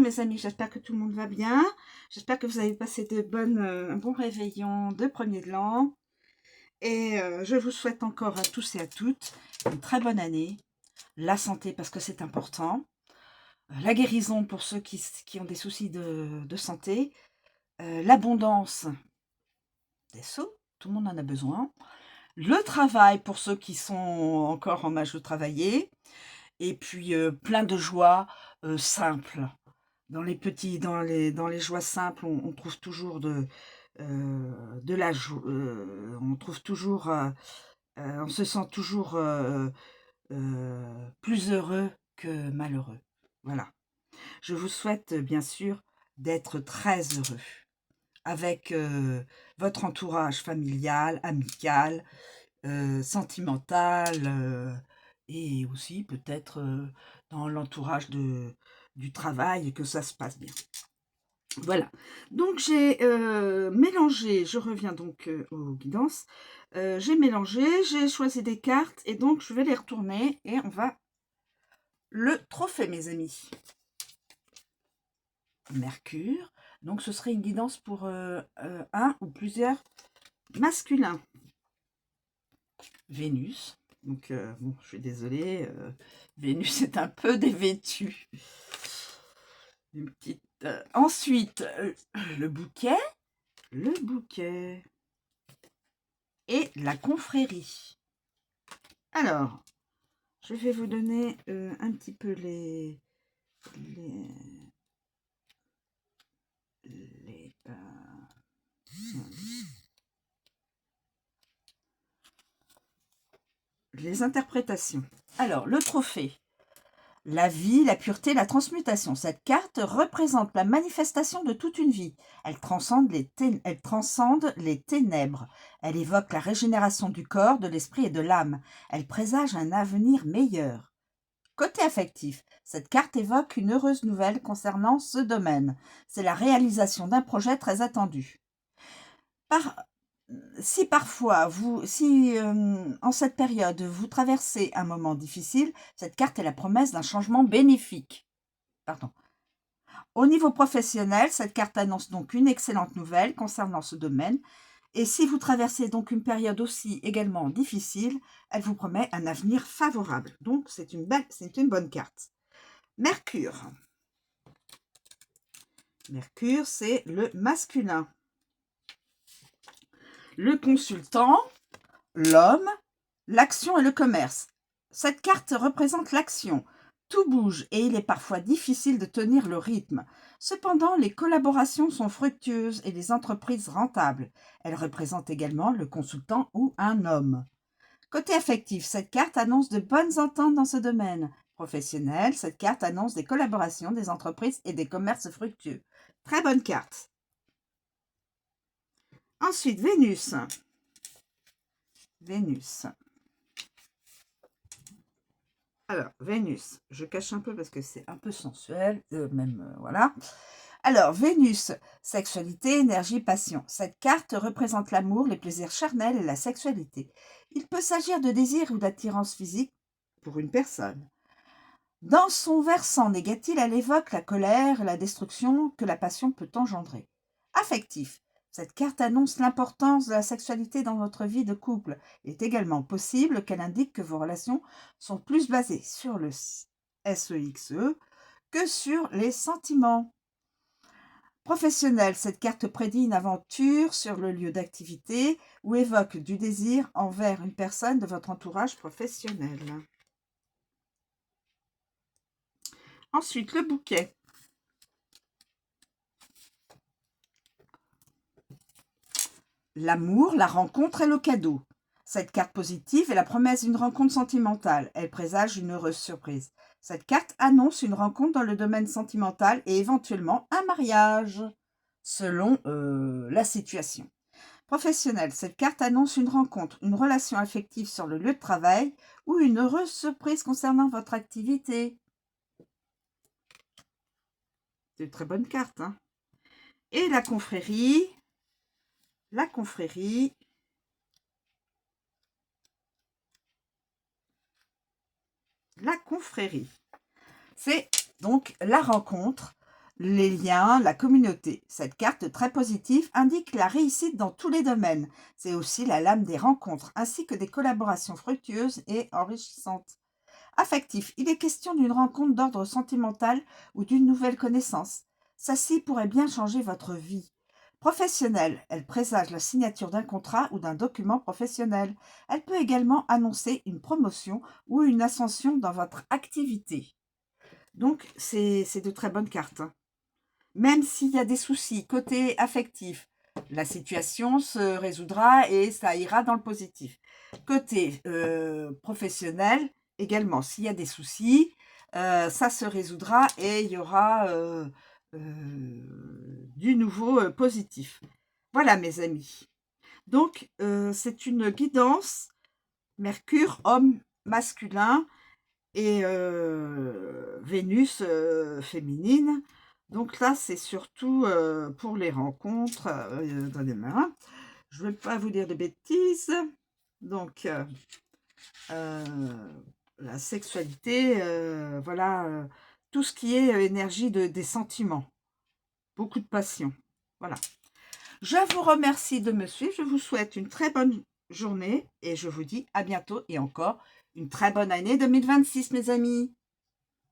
Mes amis, j'espère que tout le monde va bien. J'espère que vous avez passé un bon réveillon de premier de l'an. Et je vous souhaite encore à tous et à toutes une très bonne année. La santé parce que c'est important. La guérison pour ceux qui ont des soucis de santé. L'abondance des sous, tout le monde en a besoin. Le travail pour ceux qui sont encore en âge de travailler. Et puis plein de joies simples. Dans les joies simples, on trouve toujours de la joie. On trouve toujours, on se sent toujours plus heureux que malheureux. Voilà. Je vous souhaite bien sûr d'être très heureux avec votre entourage familial, amical, sentimental et aussi peut-être dans l'entourage du travail et que ça se passe bien. Voilà, donc j'ai mélangé, je reviens donc aux guidances, j'ai mélangé, j'ai choisi des cartes et donc je vais les retourner et on va le trophée mes amis. Mercure, donc ce serait une guidance pour un ou plusieurs masculins. Vénus, donc bon, je suis désolée, Vénus est un peu dévêtue. Une petite, ensuite, le bouquet et la confrérie. Alors, je vais vous donner un petit peu les interprétations. Alors, le trophée. La vie, la pureté, la transmutation. Cette carte représente la manifestation de toute une vie. Elle transcende les ténèbres. Elle évoque la régénération du corps, de l'esprit et de l'âme. Elle présage un avenir meilleur. Côté affectif, cette carte évoque une heureuse nouvelle concernant ce domaine. C'est la réalisation d'un projet très attendu. Si parfois, en cette période, vous traversez un moment difficile, cette carte est la promesse d'un changement bénéfique. Pardon. Au niveau professionnel, cette carte annonce donc une excellente nouvelle concernant ce domaine. Et si vous traversez donc une période aussi également difficile, elle vous promet un avenir favorable. Donc, c'est une bonne carte. Mercure. Mercure, c'est le masculin. Le consultant, l'homme, l'action et le commerce. Cette carte représente l'action. Tout bouge et il est parfois difficile de tenir le rythme. Cependant, les collaborations sont fructueuses et les entreprises rentables. Elle représente également le consultant ou un homme. Côté affectif, cette carte annonce de bonnes ententes dans ce domaine. Professionnel, cette carte annonce des collaborations, des entreprises et des commerces fructueux. Très bonne carte. Ensuite, Vénus. Vénus. Alors, Vénus, je cache un peu parce que c'est un peu sensuel, voilà. Alors, Vénus, sexualité, énergie, passion. Cette carte représente l'amour, les plaisirs charnels et la sexualité. Il peut s'agir de désir ou d'attirance physique pour une personne. Dans son versant négatif, elle évoque la colère et la destruction que la passion peut engendrer. Affectif. Cette carte annonce l'importance de la sexualité dans votre vie de couple. Il est également possible qu'elle indique que vos relations sont plus basées sur le sexe que sur les sentiments. Professionnel, cette carte prédit une aventure sur le lieu d'activité ou évoque du désir envers une personne de votre entourage professionnel. Ensuite, le bouquet. L'amour, la rencontre et le cadeau. Cette carte positive est la promesse d'une rencontre sentimentale. Elle présage une heureuse surprise. Cette carte annonce une rencontre dans le domaine sentimental et éventuellement un mariage, selon la situation. Professionnel, cette carte annonce une rencontre, une relation affective sur le lieu de travail ou une heureuse surprise concernant votre activité. C'est une très bonne carte, hein. Et la confrérie. La confrérie. La confrérie. C'est donc la rencontre les liens, la communauté. Cette carte très positive indique la réussite dans tous les domaines. C'est aussi la lame des rencontres, ainsi que des collaborations fructueuses et enrichissantes. Affectif, il est question d'une rencontre d'ordre sentimental ou d'une nouvelle connaissance. Celle-ci pourrait bien changer votre vie. Professionnelle, elle présage la signature d'un contrat ou d'un document professionnel. Elle peut également annoncer une promotion ou une ascension dans votre activité. Donc, c'est de très bonnes cartes, hein. Même s'il y a des soucis côté affectif, la situation se résoudra et ça ira dans le positif. Côté professionnel, également, s'il y a des soucis, ça se résoudra et il y aura du nouveau positif. Voilà, mes amis. Donc, c'est une guidance Mercure, homme masculin, et Vénus féminine. Donc là, c'est surtout pour les rencontres. Attendez-moi, je ne vais pas vous dire de bêtises. Donc, la sexualité, voilà, tout ce qui est énergie des sentiments. Beaucoup de passion. Voilà. Je vous remercie de me suivre. Je vous souhaite une très bonne journée et je vous dis à bientôt et encore une très bonne année 2026, mes amis.